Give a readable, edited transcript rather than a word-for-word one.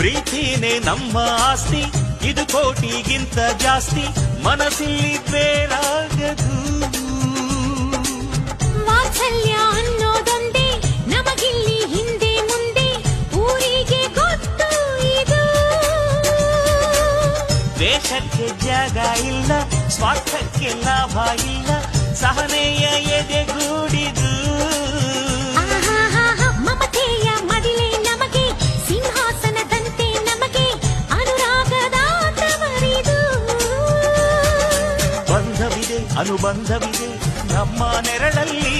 ಪ್ರೀತಿನೇ ನಮ್ಮ ಆಸ್ತಿ, ಇದು ಕೋಟಿಗಿಂತ ಜಾಸ್ತಿ, ಮನಸ್ಸಿಲ್ಲಿ ಬೇರಾಗದು. ವಾತ್ಸಲ್ಯ ಅನ್ನೋದೊಂದೇ ನಮಗಿಲ್ಲಿ ಹಿಂದೆ ಮುಂದೆ ಊರಿಗೆ ಗೊತ್ತು ಇದು. ದ್ವೇಷಕ್ಕೆ ಜಾಗ ಇಲ್ಲ, ಸ್ವಾರ್ಥಕ್ಕೆ ಲಾಭ ಇಲ್ಲ, ಸಹನೆಯ ಎದೆಗೂಡಿದು. ಮಮತೆಯ ಮಡಿಲೆ ನಮಗೆ, ಸಿಂಹಾಸನದಂತೆ ನಮಗೆ ಅನುರಾಗದ ತವರಿದು. ಬಂಧವಿದೆ, ಅನುಬಂಧವಿದೆ ನಮ್ಮ ನೆರಳಲ್ಲಿ.